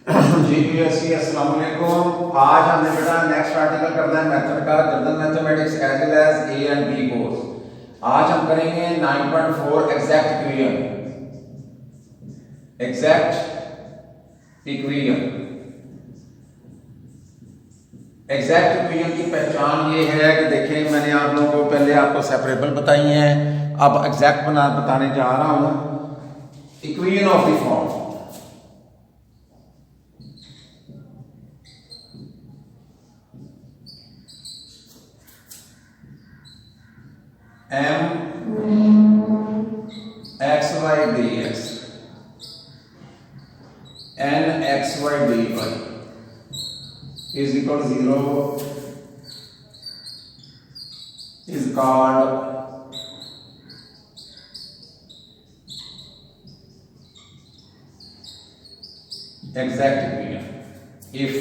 जी PSC अस्सलाम वालेकुम। आज हमने बेटा नेक्स्ट आर्टिकल करना है मेथड का, general mathematics as well as A and B course. आज हम करेंगे 9.4 एग्जैक्ट इक्वेशन। एग्जैक्ट इक्वेशन की पहचान ये है कि देखें, मैंने आप लोगों को पहले आपको सेपरेबल बताई हैं, अब एग्जैक्ट बताने जा रहा हूं। Equation of the form m x y dx n x y dy is equal to 0 is called exact equation if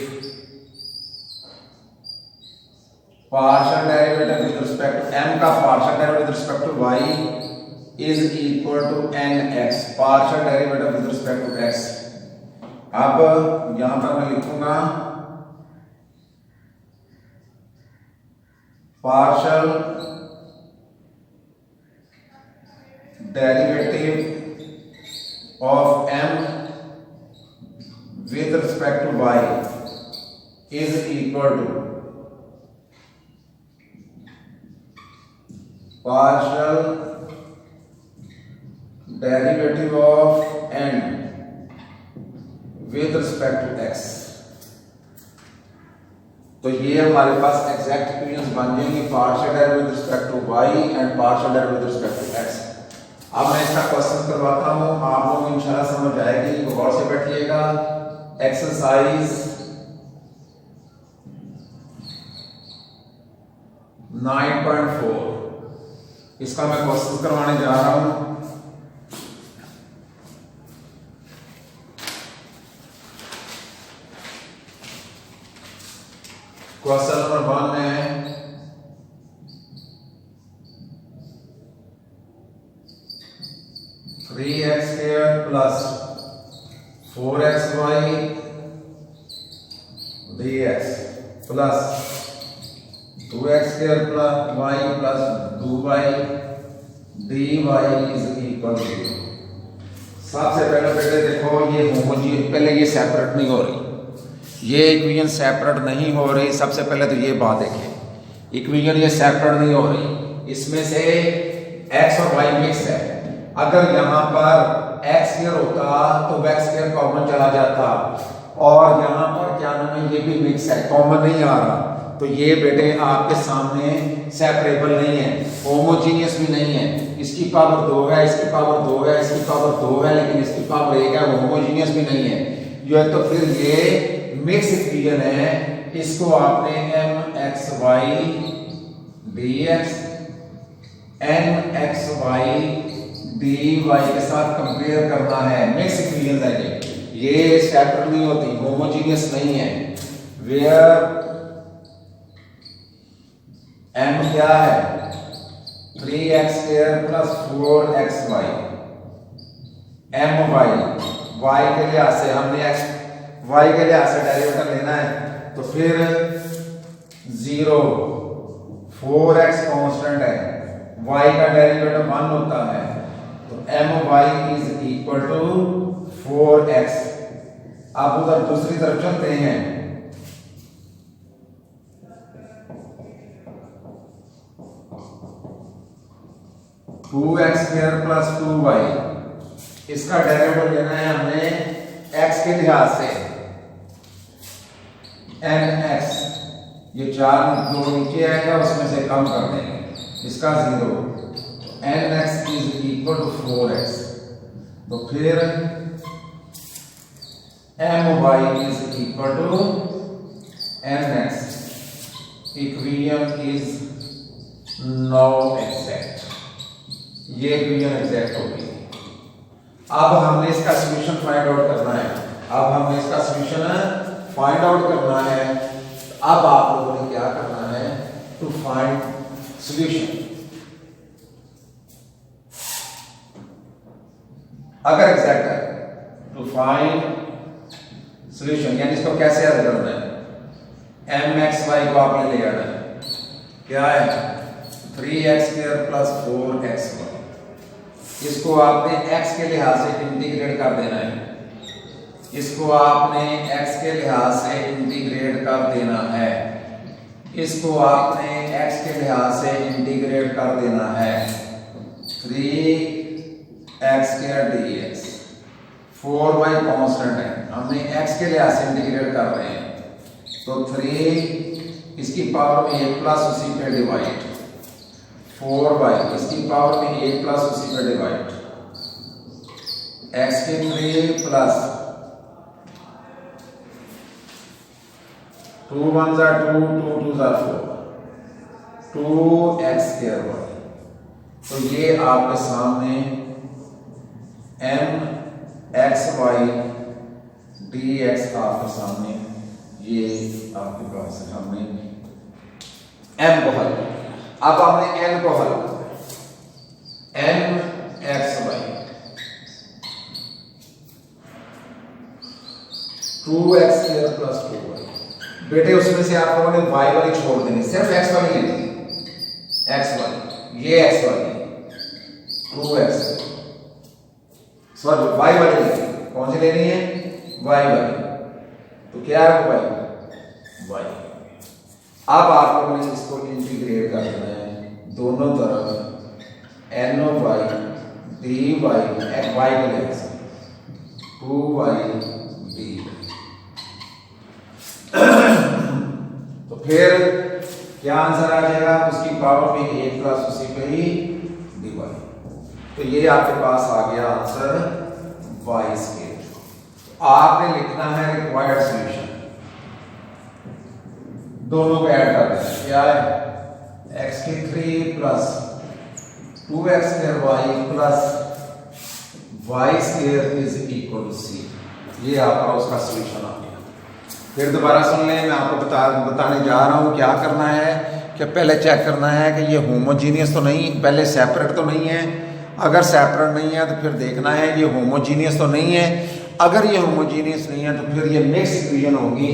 partial derivative with respect to m का partial derivative with respect to y is equal to nx partial derivative with respect to x। अब यहां पर मैं लिखूंगा partial derivative of m with respect to y is equal to partial derivative of n with respect to x। तो ये हमारे पास exact equations बन जाएंगी, partial derivative with respect to y and partial derivative with respect to x। अब मैं इसका question करवाता हूं, आप लोग इंशाल्लाह समझ आएगी, गौर से बैठिएगा। एक्सरसाइज 9.4 इसका मैं क्वेश्चन करवाने जा रहा हूं। क्वेश्चन नंबर 1 है 3x² plus 4xy dx plus 2x² plus y plus 2y dy is equal to 0। सबसे पहले बेटे देखो, ये होमोजीनियस, पहले ये सेपरेट नहीं हो रही, ये इक्वेशन सेपरेट नहीं हो रही। सबसे पहले तो ये बात देखें, इक्वेशन ये सेपरेट नहीं हो रही, इसमें से x और y मिक्स है। अगर यहाँ पर x² होता तो x² कॉमन चला जाता, और यहाँ पर क्या नाम है, ये भी मिक्स है, कॉमन नहीं आ रहा, तो ये बेटे आपके सामने सेपरेबल नहीं है, होमोजीनियस भी नहीं है। इसकी पावर 2 है, इसकी पावर 2 है, इसकी पावर 2 है, लेकिन इसकी पावर 1 है, होमोजीनियस भी नहीं है ये। तो फिर ये मिक्स इक्वेशन है, इसको आपने mxy dx nxy dy के साथ कंपेयर करना है। मिक्स इक्वेशन है ये सेपरेट नहीं होती, होमोजीनियस नहीं है। वेयर m क्या है 3x² plus 4xy my y के लिहाज से हमने x y के लिहाज से डेरिवेटिव लेना है, तो फिर 0 4x कांस्टेंट है, y का डेरिवेटिव 1 होता है, तो my is equal to 4x। अब उधर दूसरी तरफ चलते हैं, to x square plus 2y, इसका डेरिवेटिव लेना है हमने x के लिहाज से, nx, ये 4 जो नीचे आएगा उसमें से कम कर देंगे, इसका 0, nx is equal to 4x। तो फिर my is equal to nx। Equation is now exact, ये इक्वेशन एग्जैक्ट होगी। अब हमने इसका सॉल्यूशन फाइंड आउट करना है, अब आप लोगों ने क्या करना है, टू फाइंड सॉल्यूशन। अगर एग्जैक्ट है तो फाइंड सोल्यूशन यानी इसको कैसे हल करना है, एम एक्स वाई को आपने ले आना है, क्या है 3x² प्लस 4xy, इसको आपने x के लिहाज से इंटीग्रेट कर देना है, इसको आपने x के लिहाज से इंटीग्रेट कर देना है, इसको आपने x के लिहाज से इंटीग्रेट कर देना है, 3x² dx, 4y कांस्टेंट है, हमने x के लिहाज से इंटीग्रेट कर रहे हैं, तो 3 इसकी पावर में a प्लस उसी पे डिवाइड, 4y इसकी पावर में a प्लस उसी पे डिवाइड, x के 3 प्लस 2 1 2 2 2 4 2x²y, तो ये आपके सामने m xy dx आपके सामने, ये आपके पास हमने m को हल, अब हमने n को हल, m xy 2x² plus 2y, बेटे उसमें से आप लोगों ने y वाली छोड़ देनी, सिर्फ x वाली लेनी, x वाली, ये x वाली 2x, सॉरी y वाली लेनी, कौन सी लेनी है, y वाली, तो क्या है वो y। अब आप लोगों ने इसको इंटीग्रेट कर देना है दोनों तरफ, ny dy y के लिए 2y dy, तो फिर क्या आंसर आ जाएगा, उसकी पावर में a प्लस उसी पे ही dy, तो ये आपके पास आ गया आंसर y²। आपने लिखना है रिक्वायर्ड सॉल्यूशन, दोनों को ऐड कर देना, क्या है x³ plus 2x² plus y² is equal to c, ये आपका उसका सॉल्यूशन आ गया। फिर दोबारा सुन लें, मैं आपको बताने जा रहा हूँ क्या करना है, कि पहले चेक करना है कि ये होमोजीनियस तो नहीं, पहले सेपरेट तो नहीं है, अगर सेपरेट नहीं है तो फिर देखना है ये होमोजीनियस तो नहीं है, अगर ये होमोजीनियस नहीं है तो फिर ये मिक्स्ड इक्वेशन होगी,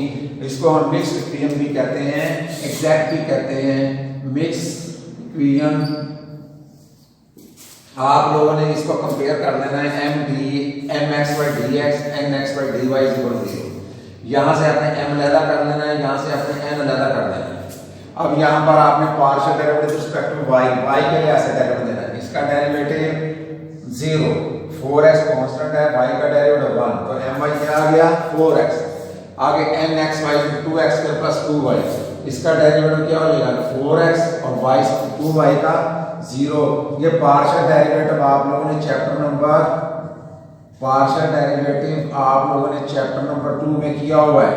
इसको हम मिक्स्ड इक्वेशन भी कहते हैं, एग्जैक्ट भी कहते हैं, मिक्स्ड इक्वेशन। आप लोगों ने इसको कंपेयर कर लेना है m x by dx n x by dy is equal to 0, यहाँ से आपने m अलग कर लेना है, यहाँ से आपने n अलग कर लेना है। अब यहाँ पर आपने partial derivative respect to y के लिए ऐसे डेरिवेटिव देना है, इसका डेरिवेटिव 0, 4x कांस्टेंट है, y का डेरिवेटिव 1, तो my क्या आ गया 4x, आगे n x y 2x² plus 2y, इसका डेरिवेटिव क्या हो जाएगा 4x और y 2y का 0। ये पार्शियल डेरिवेटिव आप लोगों ने चैप्टर नंबर टू में किया हुआ है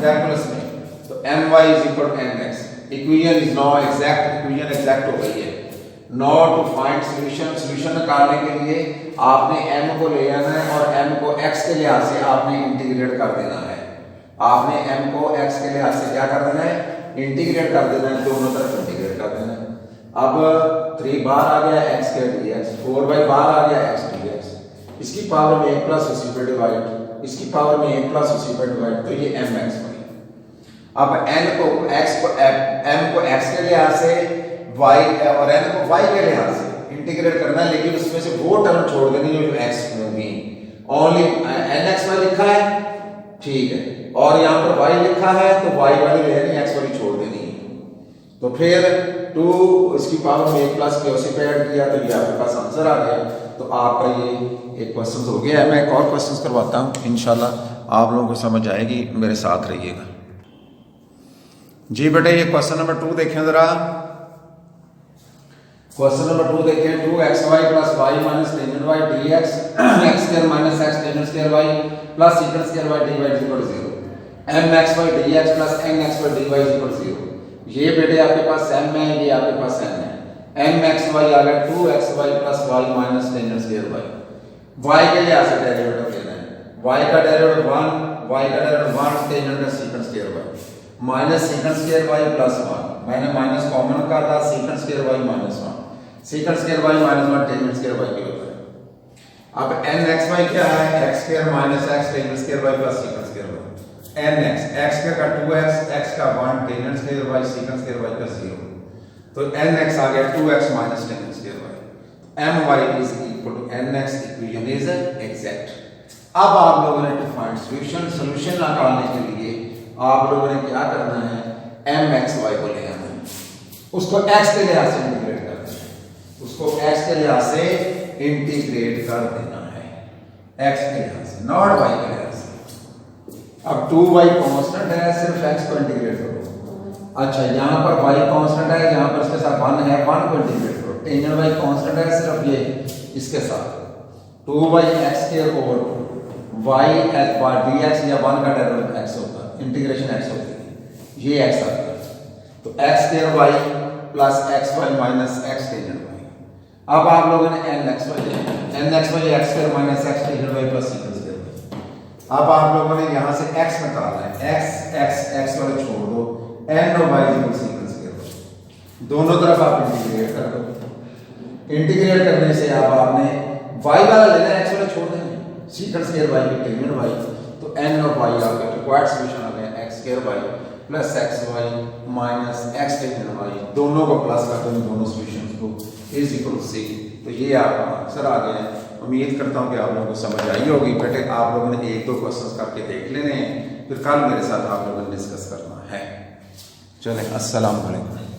कैलकुलस में, तो my is equal to nx, equation is now exact, equation exact हो गई है। Now to find solution, solution निकालने के लिए आपने m को ले आना है और m को x के लिहाज से आपने इंटीग्रेट कर देना है, आपने m को x के लिहाज से क्या कर देना है, इंटीग्रेट कर देना है, दोनों तरफ इंटीग्रेट कर देना है। अब 3 बाहर आ गया x² dx, 4y बाहर आ गया x dx, इसकी पावर में 1 प्लस उसी पे डिवाइड, इसकी पावर में 1 प्लस उसी पे डिवाइड, तो ये mx बनी। अब m को x के लिहाज से y और n को y के लिहाज से इंटीग्रेट करना है, लेकिन उसमें से वो टर्म छोड़ देनी जो x होगी, ओनली nxy लिखा है ठीक है, और यहाँ पर y लिखा है तो y वाली लेनी, x वाली छोड़ देनी है। तो फिर 2 इसकी पावर में 1 प्लस के उसी पे ऐड किया, तो ये आपके पास आंसर आ गया। तो आपका ये एक क्वेश्चन हो गया है। मैं एक और क्वेश्चन करवाता हूँ, इंशाल्लाह आप लोगों को समझ आएगी, मेरे साथ रहिएगा जी बेटे। ये क्वेश्चन नंबर 2 देखें जरा, क्वेश्चन नंबर 2 देखें, 2xy plus y minus tangent y dx x² minus x tangent y plus secant² y dy is equal to 0, mxy dx प्लस nxy dy is equal to 0। ये बेटे आपके पास m है, ये आपके पास n है। mxy आ गया 2xy plus y minus tangent y के लिए ऐसे डेरिवेटिव लेना है, y का डेरिवेटिव 1, y का derivative 1 tangent secant² y minus secant² y plus 1, मैंने माइनस कॉमन का था, secant² y minus 1, secant² y minus 1 टेंजेंट² y की होता है। अब एन एक्स वाई क्या है, X square minus x tan square Y plus sec square Y. N X, X square का 2x, एक्स का 1 tan square Y sec square Y का 0, तो एन एक्स आ गया 2x minus tan square Y. M Y is equal to N X, equation is exact. अब आप लोगों ने डिफाइंड सोल्यूशन निकालने के लिए आप लोगों ने क्या करना है, एम एक्स वाई को ले आना है, उसको एक्स के लिहाज से इंटीग्रेट करना है, उसको एक्स के लिहाज से इंटीग्रेट कर देना है, एक्स के लिहाज से, नॉट वाई के लिहाज से। अब 2y कांस्टेंट है, सिर्फ x को इंटीग्रेट करो। अच्छा यहाँ पर y कांस्टेंट है, यहाँ पर इसके साथ 1 है, 1 को इंटीग्रेट करो। टेन y कांस्टेंट है, सिर्फ ये इसके साथ 2y x square over y एज बार dx या 1 का डेरिवेटिव x होगा, इंटीग्रेशन x होगी, ये x आ गया। तो x square y plus xy minus x tan y। अब आप लोगों ने N X Y X square minus x tan Y plus sec square Y. अब आप लोगों ने यहाँ से x निकालना है, x वाले छोड़ दो, एन और वाई इक्वल सीकन स्क्वायर वाई, दोनों तरफ आप इंटीग्रेट कर दो। इंटीग्रेट करने से अब आपने y वाला लेना है, x वाला छोड़ देंगे, सीकन स्क्वायर वाई के टेन वाई, तो n और y आ गया, रिक्वायर्ड सॉल्यूशन आ गया x square Y plus x y minus x tan y, दोनों को प्लस कर दो, दोनों सॉल्यूशंस को इज इक्वल टू सी। तो ये आपका आंसर आ गया है। उम्मीद करता हूँ कि आप लोगों को समझ आई होगी। बेटे आप लोगों ने 1-2 क्वेश्चंस करके देख लेने हैं, फिर कल मेरे साथ आप लोगों ने डिस्कस करना है। चलें, अस्सलाम वालेकुम।